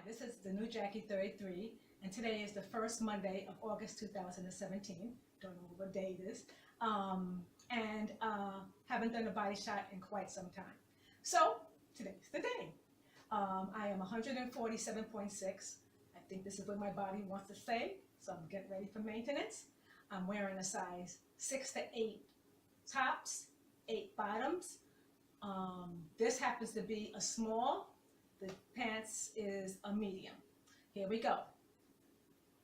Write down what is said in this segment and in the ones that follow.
This is the new Jackie 33, and today is the first Monday of August 2017. Don't know what day it is. Haven't done a body shot in quite some time. So today's the day. I am 147.6. I think this is what my body wants to say, so I'm getting ready for maintenance. I'm wearing a size 6 to 8 tops, 8 bottoms. This happens to be a small. The pants is a medium. Here we go.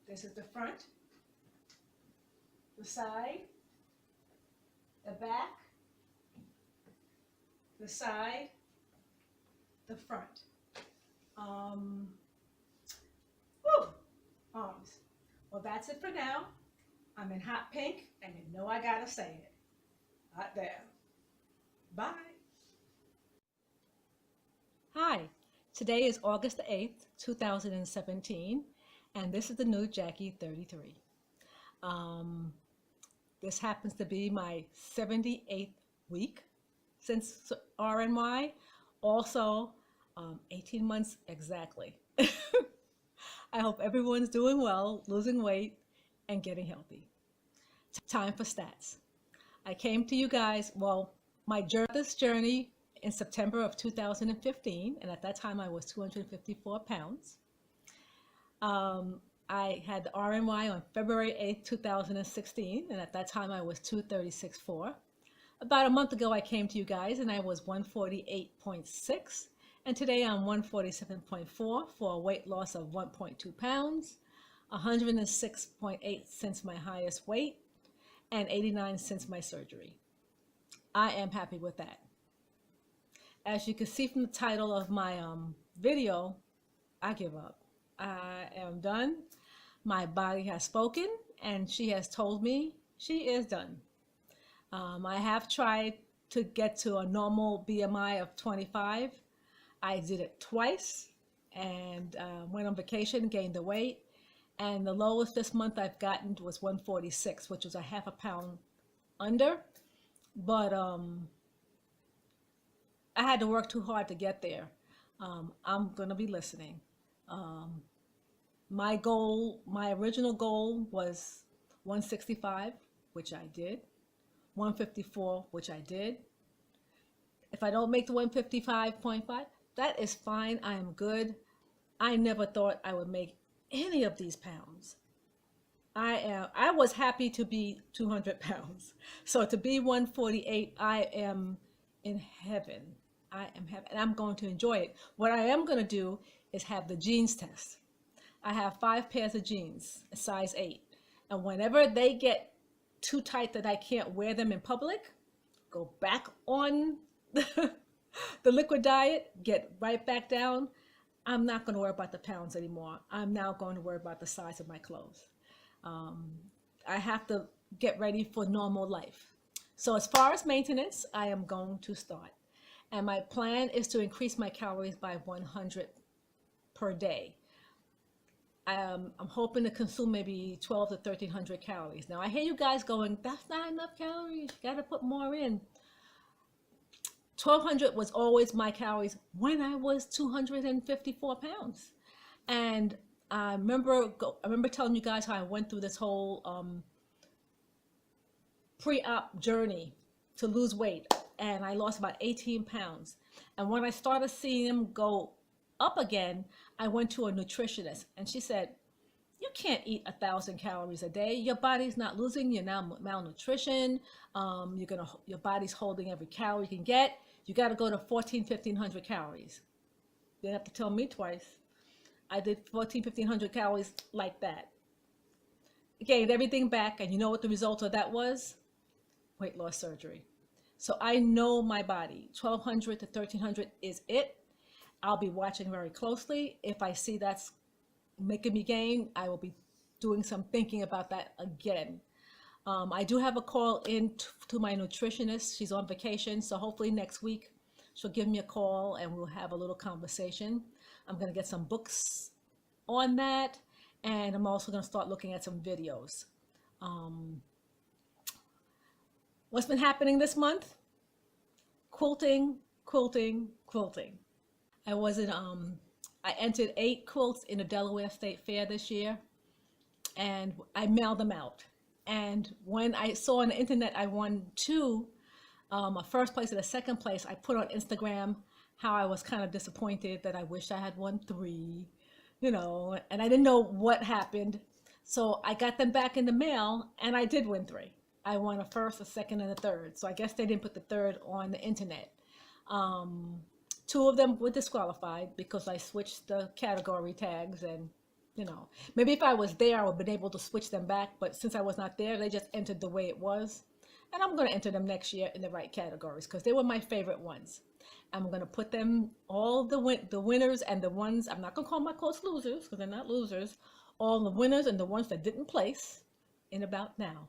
This is the front, the side, the back, the side, the front. Arms. Well, that's it for now. I'm in hot pink, and you know I gotta say it. Hot damn. Bye. Hi. Today is August 8th, 2017, and this is the new Jackie 33. This happens to be my 78th week since RNY, also 18 months exactly. I hope everyone's doing well, losing weight, and getting healthy. Time for stats. I came to you guys, my journey in September of 2015, and at that time I was 254 pounds. I had the RNY on February 8th, 2016, and at that time I was 236.4. About a month ago I came to you guys and I was 148.6, and today I'm 147.4 for a weight loss of 1.2 pounds, 106.8 since my highest weight, and 89 since my surgery. I am happy with that. As you can see from the title of my video, I give up. I am done. My body has spoken, and she has told me she is done. I have tried to get to a normal BMI of 25. I did it twice and went on vacation, gained the weight, and the lowest this month I've gotten was 146, which was a half a pound under, but I had to work too hard to get there. I'm gonna be listening. My original goal was 165, which I did, 154, which I did. If I don't make the 155.5, that is fine, I am good. I never thought I would make any of these pounds. I was happy to be 200 pounds. So to be 148, I am in heaven. I am happy, and I'm going to enjoy it. What I am going to do is have the jeans test. I have 5 pairs of jeans, a size 8. And whenever they get too tight that I can't wear them in public, go back on the liquid diet, get right back down. I'm not going to worry about the pounds anymore. I'm now going to worry about the size of my clothes. I have to get ready for normal life. So as far as maintenance, I am going to start. And my plan is to increase my calories by 100 per day. I'm hoping to consume maybe 12 to 1300 calories. Now I hear you guys going, that's not enough calories, you gotta put more in. 1200 was always my calories when I was 254 pounds. And I remember telling you guys how I went through this whole pre-op journey to lose weight. And I lost about 18 pounds. And when I started seeing them go up again, I went to a nutritionist, and she said, you can't eat 1,000 calories a day. Your body's not losing, you're now malnutrition. Your body's holding every calorie you can get. You gotta go to 1,500 calories. You didn't have to tell me twice. I did 1,500 calories like that. Gained everything back, and you know what the result of that was? Weight loss surgery. So I know my body. 1,200 to 1,300 is it. I'll be watching very closely. If I see that's making me gain, I will be doing some thinking about that again. I do have a call in to my nutritionist. She's on vacation, so hopefully next week she'll give me a call and we'll have a little conversation. I'm going to get some books on that, and I'm also going to start looking at some videos. What's been happening this month? Quilting, quilting, quilting. I I entered 8 quilts in the Delaware State Fair this year, and I mailed them out. And when I saw on the internet I won 2, a first place and a second place, I put on Instagram how I was kind of disappointed that I wish I had won 3, and I didn't know what happened. So I got them back in the mail, and I did win 3. I won a first, a second, and a third. So I guess they didn't put the third on the internet. 2 of them were disqualified because I switched the category tags, and maybe if I was there, I would have been able to switch them back. But since I was not there, they just entered the way it was. And I'm going to enter them next year in the right categories because they were my favorite ones. I'm going to put them, all the winners and the ones, I'm not going to call my quotes losers because they're not losers, all the winners and the ones that didn't place in about now.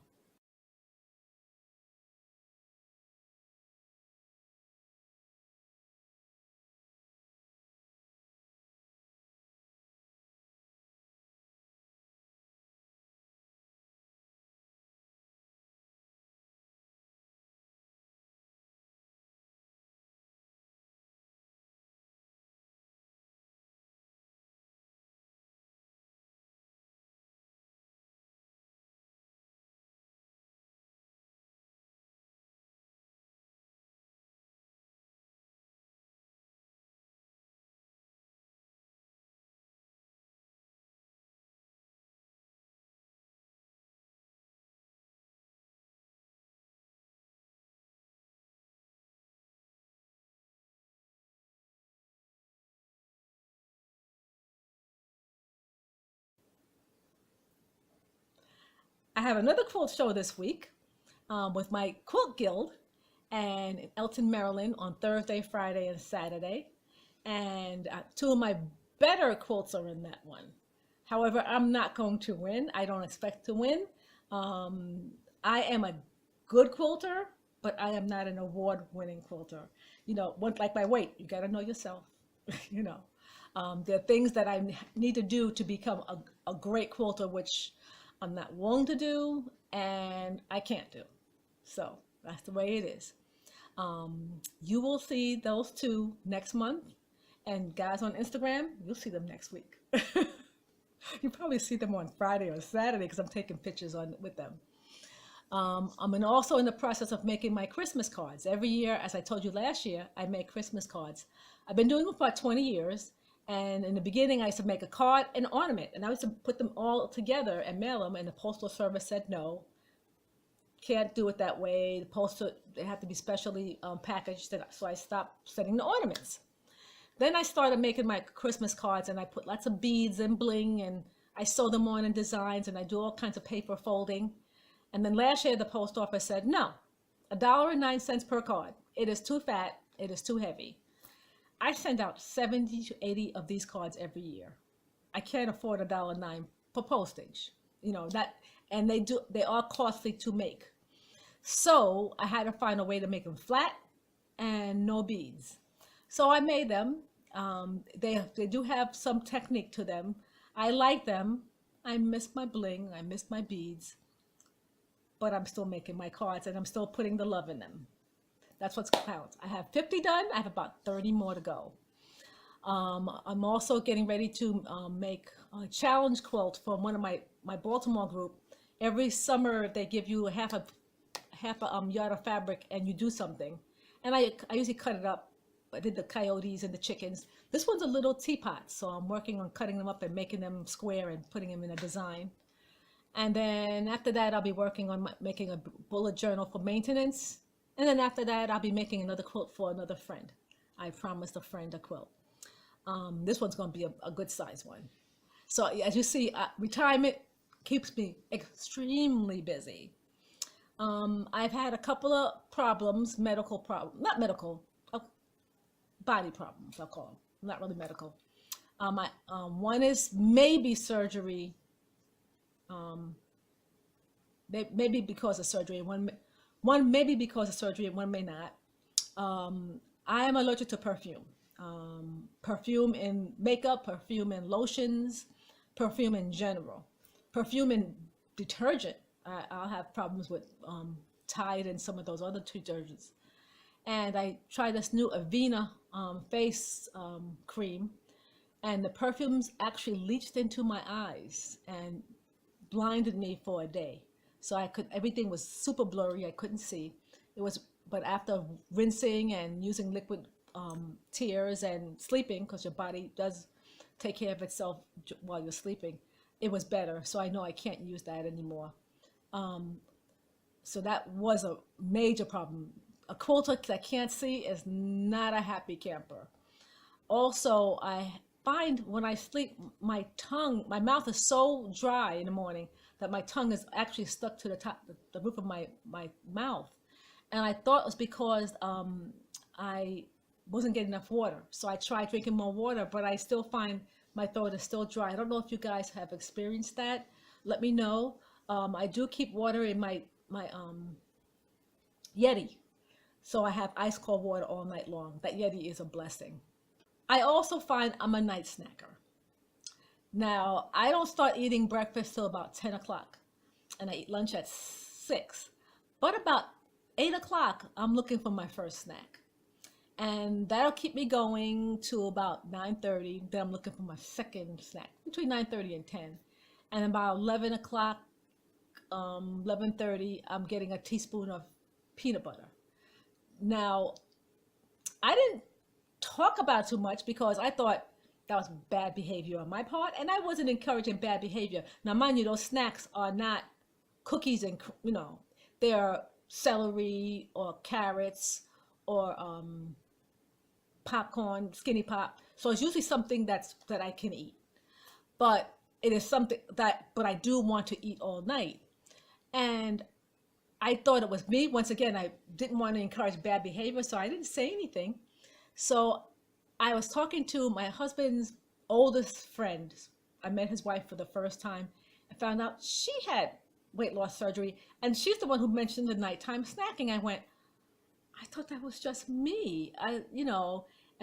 I have another quilt show this week with my quilt guild and in Elton, Maryland on Thursday, Friday, and Saturday. And 2 of my better quilts are in that one. However, I'm not going to win. I don't expect to win. I am a good quilter, but I am not an award-winning quilter. Like my weight, you got to know yourself. you know, there are things that I need to do to become a great quilter, which I'm not willing to do, and I can't do. So that's the way it is. You will see those 2 next month, and guys on Instagram, you'll see them next week. You probably see them on Friday or Saturday because I'm taking pictures with them. I'm also in the process of making my Christmas cards. Every year, as I told you last year, I make Christmas cards. I've been doing it for about 20 years. And in the beginning, I used to make a card and ornament. And I used to put them all together and mail them. And the Postal Service said, no, can't do it that way. They have to be specially packaged. So I stopped sending the ornaments. Then I started making my Christmas cards, and I put lots of beads and bling, and I sew them on in designs, and I do all kinds of paper folding. And then last year, the post office said, no, $1.09 per card. It is too fat. It is too heavy. I send out 70 to 80 of these cards every year. I can't afford $1.09 for postage, and they are costly to make. So I had to find a way to make them flat and no beads. So I made them. They do have some technique to them. I like them. I miss my bling. I miss my beads. But I'm still making my cards, and I'm still putting the love in them. That's what counts. I have 50 done. I have about 30 more to go. I'm also getting ready to make a challenge quilt for one of my Baltimore group. Every summer they give you a half a yard of fabric, and you do something. And I usually cut it up. I did the coyotes and the chickens. This one's a little teapot, so I'm working on cutting them up and making them square and putting them in a design. And then after that, I'll be working on making a bullet journal for maintenance. And then after that, I'll be making another quilt for another friend. I promised a friend a quilt. This one's going to be a good size one. So as you see, retirement keeps me extremely busy. I've had a couple of problems, not medical, body problems, I'll call them, not really medical. One is maybe surgery, maybe because of surgery, and one maybe because of surgery, and one may not. I am allergic to perfume. Perfume in makeup, perfume in lotions, perfume in general. Perfume in detergent, I'll have problems with Tide and some of those other detergents. And I tried this new Avena face cream, and the perfumes actually leached into my eyes and blinded me for a day. So everything was super blurry. I couldn't see. It was, but after rinsing and using liquid tears and sleeping, because your body does take care of itself while you're sleeping, it was better. So I know I can't use that anymore. So that was a major problem. A quilter that can't see is not a happy camper. Also, I find when I sleep, my mouth is so dry in the morning that my tongue is actually stuck to the roof of my mouth. And I thought it was because I wasn't getting enough water. So I tried drinking more water, but I still find my throat is still dry. I don't know if you guys have experienced that. Let me know. I do keep water in my Yeti. So I have ice cold water all night long. That Yeti is a blessing. I also find I'm a night snacker. Now, I don't start eating breakfast till about 10 o'clock, and I eat lunch at 6. But about 8 o'clock, I'm looking for my first snack. And that'll keep me going to about 9:30. Then I'm looking for my second snack, between 9:30 and 10. And about 11 o'clock, 11:30, I'm getting a teaspoon of peanut butter. Now, I didn't talk about it too much because I thought that was bad behavior on my part, and I wasn't encouraging bad behavior. Now, mind you, those snacks are not cookies and, they're celery or carrots or popcorn, skinny pop. So it's usually something that I can eat. But it is something but I do want to eat all night. And I thought it was me. Once again, I didn't want to encourage bad behavior, so I didn't say anything. So I was talking to my husband's oldest friend. I met his wife for the first time and found out she had weight loss surgery. And she's the one who mentioned the nighttime snacking. I went, I thought that was just me. And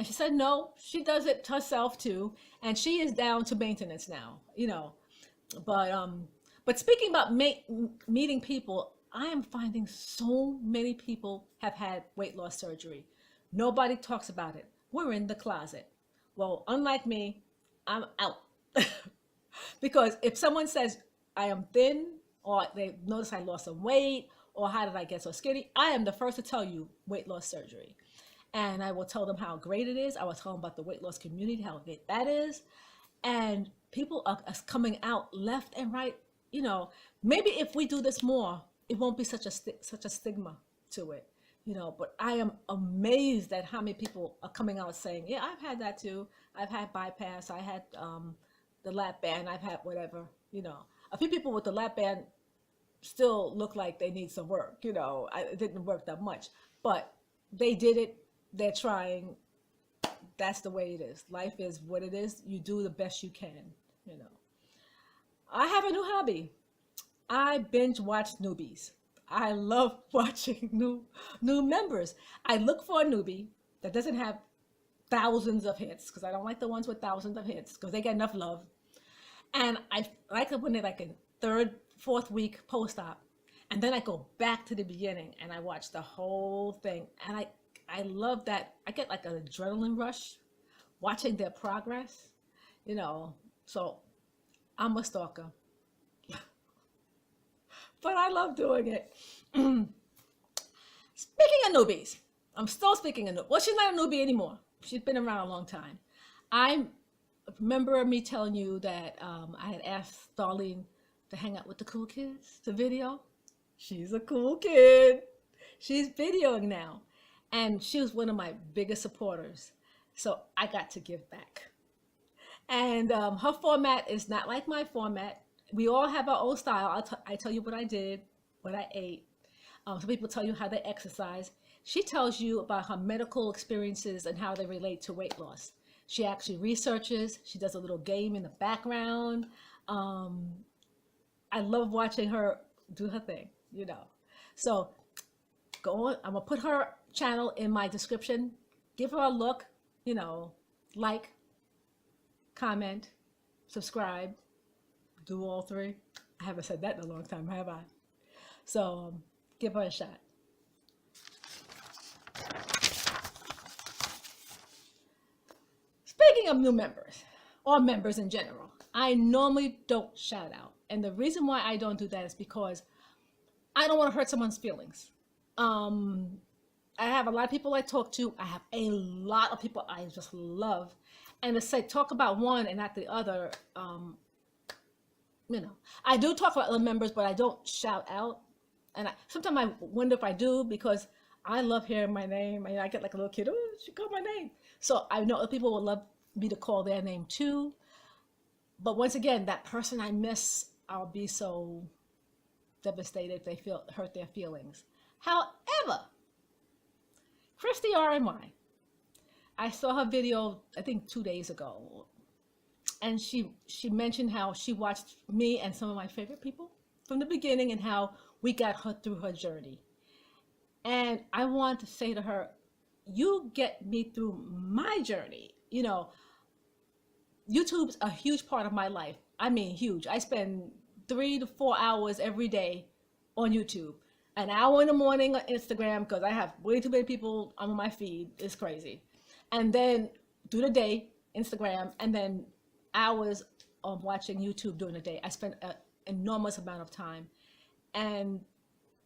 she said, no, she does it herself too. And she is down to maintenance now, But speaking about meeting people, I am finding so many people have had weight loss surgery. Nobody talks about it. We're in the closet. Well, unlike me, I'm out. Because if someone says I am thin, or they notice I lost some weight, or how did I get so skinny, I am the first to tell you weight loss surgery. And I will tell them how great it is. I will tell them about the weight loss community, how great that is. And people are coming out left and right. Maybe if we do this more, it won't be such a stigma to it. But I am amazed at how many people are coming out saying, yeah, I've had that too. I've had bypass. I had the lap band. I've had whatever, A few people with the lap band still look like they need some work, It didn't work that much. But they did it. They're trying. That's the way it is. Life is what it is. You do the best you can, I have a new hobby. I binge watch newbies. I love watching new members. I look for a newbie that doesn't have thousands of hits, because I don't like the ones with thousands of hits, because they get enough love. And I like it when they're like a third, fourth week post-op. And then I go back to the beginning and I watch the whole thing. And I love that. I get like an adrenaline rush watching their progress, So I'm a stalker. But I love doing it. Speaking of newbies, I'm still speaking of newbies. Well, she's not a newbie anymore. She's been around a long time. I remember me telling you that I had asked Darlene to hang out with the cool kids to video. She's a cool kid. She's videoing now. And she was one of my biggest supporters. So I got to give back. And her format is not like my format. We all have our own style. I tell you what I did, what I ate. Some people tell you how they exercise. She tells you about her medical experiences and how they relate to weight loss. She actually researches. She does a little game in the background. I love watching her do her thing, So go on. I'm going to put her channel in my description. Give her a look, like, comment, subscribe. Do all three. I haven't said that in a long time, have I? So give her a shot. Speaking of new members, or members in general. I normally don't shout out. And the reason why I don't do that is because I don't want to hurt someone's feelings. Um, I have a lot of people I talk to. I have a lot of people I just love. And to say, talk about one and not the other, I do talk about other members, but I don't shout out. And sometimes I wonder if I do because I love hearing my name. I get like a little kid, oh, she called my name. So I know other people would love me to call their name too. But once again, that person I miss, I'll be so devastated if they hurt their feelings. However, Christy RNY, I saw her video, I think 2 days ago, and she mentioned how she watched me and some of my favorite people from the beginning and how we got her through her journey. And I want to say to her, you get me through my journey. YouTube's a huge part of my life. I mean, huge. I spend 3 to 4 hours every day on YouTube. An hour in the morning on Instagram because I have way too many people on my feed. It's crazy. And then through the day, Instagram, and then hours of watching YouTube during the day. I spend an enormous amount of time. And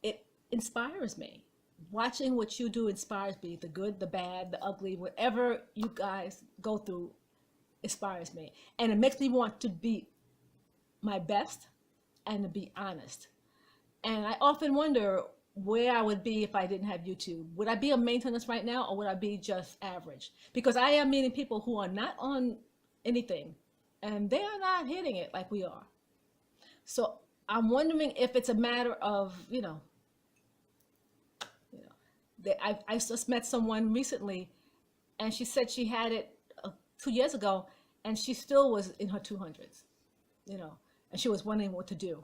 it inspires me. Watching what you do inspires me. The good, the bad, the ugly, whatever you guys go through inspires me. And it makes me want to be my best and to be honest. And I often wonder where I would be if I didn't have YouTube. Would I be a maintenance right now, or would I be just average? Because I am meeting people who are not on anything and they are not hitting it like we are. So I'm wondering if it's a matter of, I just met someone recently and she said she had it 2 years ago and she still was in her 200s, and she was wondering what to do.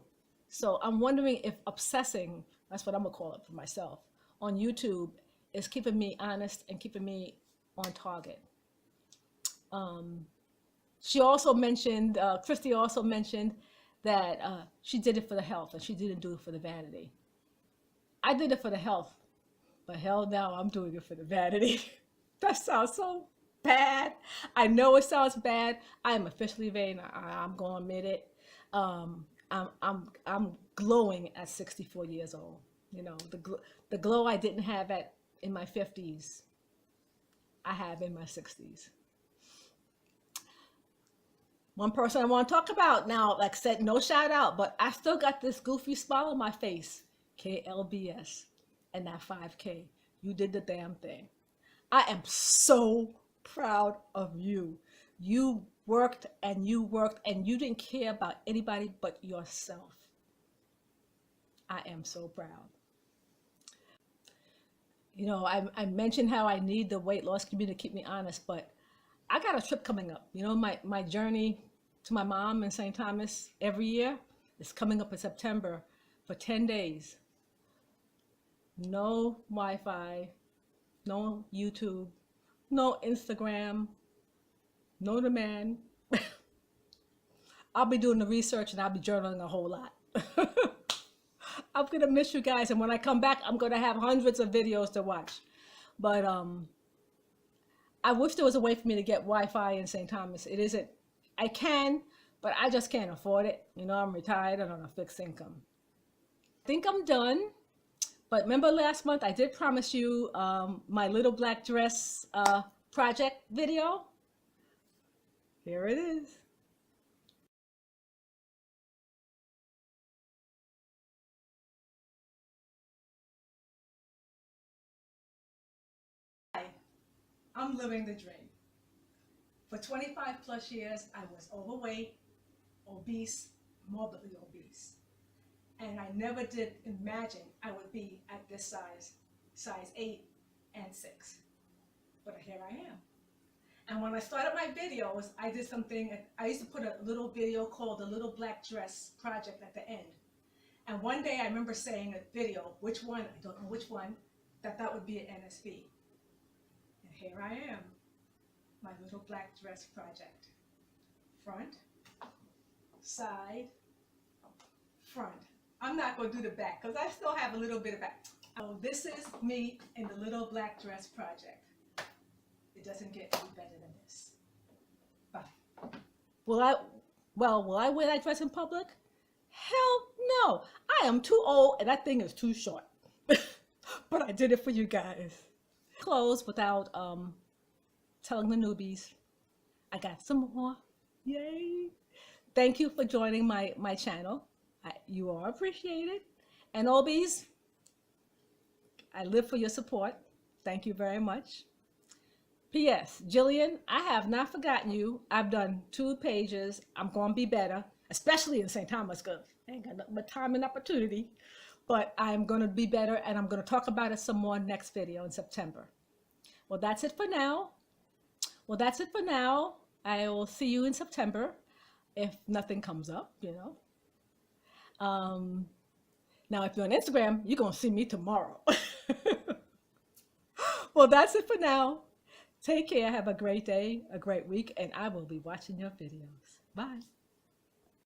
So I'm wondering if obsessing, that's what I'm gonna call it for myself, on YouTube is keeping me honest and keeping me on target. She also mentioned, Christy also mentioned that she did it for the health and she didn't do it for the vanity. I did it for the health, but hell no, I'm doing it for the vanity. That sounds so bad. I know it sounds bad. I am officially vain. I'm gonna admit it. I'm glowing at 64 years old. The glow I didn't have in my 50s, I have in my 60s. One person I want to talk about now, like I said, no shout out, but I still got this goofy smile on my face. KLBS and that 5K. You did the damn thing. I am so proud of you. You worked and you worked and you didn't care about anybody but yourself. I am so proud. I mentioned how I need the weight loss community to keep me honest, but I got a trip coming up. My journey to my mom in St. Thomas every year is coming up in September for 10 days. No Wi-Fi, no YouTube, no Instagram, no demand. I'll be doing the research and I'll be journaling a whole lot. I'm gonna miss you guys, and when I come back, I'm gonna have hundreds of videos to watch. But I wish there was a way for me to get Wi-Fi in St. Thomas. It isn't. I can, but I just can't afford it. I'm retired and on a fixed income. I think I'm done. But remember last month I did promise you my little black dress project video. Here it is. Hi, I'm living the dream. For 25 plus years, I was overweight, obese, morbidly obese. And I never did imagine I would be at this size 8 and 6. But here I am. And when I started my videos, I did something, I used to put a little video called the Little Black Dress Project at the end. And one day I remember saying a video, which one, I don't know which one, that would be an NSV. And here I am, my Little Black Dress Project. Front, side, front. I'm not going to do the back because I still have a little bit of back. So this is me in the Little Black Dress Project. It doesn't get any better than this. Bye. Will I, will I wear that dress in public? Hell no. I am too old and that thing is too short. But I did it for you guys. Close without telling the newbies. I got some more. Yay. Thank you for joining my channel. You are appreciated. And Olbies, I live for your support. Thank you very much. P.S. Jillian, I have not forgotten you. I've done 2 pages. I'm going to be better, especially in St. Thomas, because I ain't got nothing but time and opportunity. But I'm going to be better, and I'm going to talk about it some more next video in September. Well, that's it for now. I will see you in September if nothing comes up, you know. Now, if you're on Instagram, you're going to see me tomorrow. Well, that's it for now. Take care. Have a great day, a great week, and I will be watching your videos. Bye.